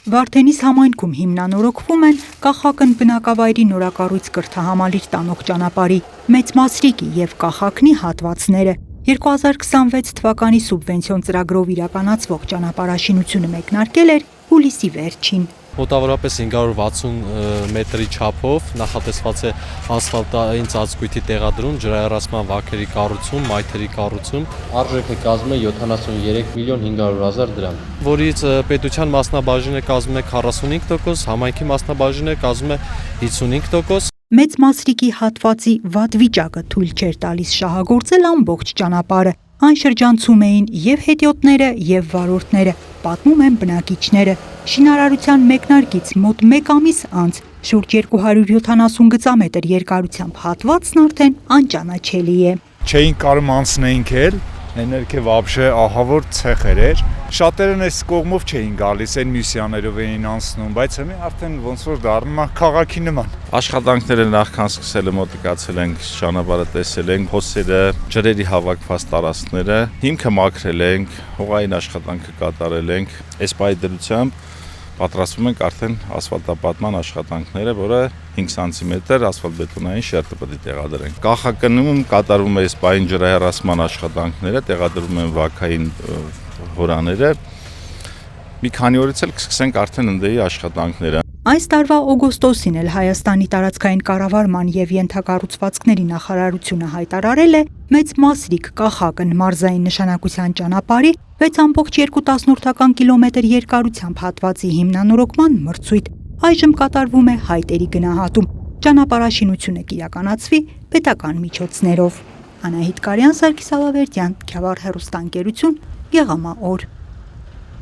Վարդենիս համայնքում հիմնանորոգվում են Կախակն բնակավայրի նորակառույց կրթահամալիր տանող ճանապարհի Մեծ Մասրիկի և Կախակնի հատվածները։ 2026 թվականի սուբվենցիոն ծրագրով իրականացվող ճանապարհաշինությունը մեկնարկել էր հուլիսի վերջին։ Մոտավորապես 560 մետրի չափով նախատեսված է ասֆալտային ծածկույթի տեղադրում, ջրահեռացման վանքերի կառուցում, մայթերի կառուցում։ Արժեքը կազմում է 73 միլիոն 500 հազար դրամ, որից պետության մասնաբաժինը կազմում է 45%, համայնքի մասնաբաժինը կազմում է 55%։ Մեծ Մասրիկի հատվածի վատ վիճակը թույլ չէր տալիս շահագործել ամբողջ ճանապարհը։ Այն շրջանցում էին և հետիոտները, և վարորդները, պատմում են բնակիչները։ Շինարարության մեկնարկից մոտ 1 ամիս անց շուրջ 270 գծամետր երկարությամբ հատվածն արդեն անճանաչելի է։ Չէին կարում անցնեինք էլ, ներքև вообще ահավոր ցեխեր էր։ Շատերն այս կողմով չէին գալիս, այն միսիաներով էին անցնում, բայց հիմա արդեն ոնց որ դառնում է քաղաքի նման։ Աշխատանքները նախքան սկսելը մոտիկացել ենք, ճանապարհը տեսել ենք, հոսերը, ջրերի հավաքված տարածքները, հիմքը մաքրել ենք, հողային աշխատանքը կատարել ենք։ Այս պայդրությամբ պատրաստվում ենք արդեն ասֆալտապատման աշխատանքները, որը 5 սանտիմետր ասֆալտբետոնային շերտը պետք է տեղադրենք։ Կախակնում կատարվում է այս պահին ջրահեռացման աշխատանքները, տեղադրվում են վանքային հորաները։ Մի քանի օրից էլ կսկսենք արդեն ընդդեի աշխատանքները։ Այս տարվա օգոստոսին էլ Հայաստանի տարածքային կառավարման և ենթակառուցվածքների նախարարությունը հայտարարել է Մեծ Մասրիկ-Կախակն մարզային նշանակության ճանապարհի 6.2 կիլոմետր երկարությամբ հատվածի հիմնանորոգման մրցույթ։ Այժմ կատարվում է հայտերի գնահատում։ Ճանապարհաշինությունը կիրականացվի պետական միջոցներով։ Անահիտ Կարյան, Սարգիս Ալավերդյան, Քյավառ հեռուստաընկերություն, Գեղամա օր։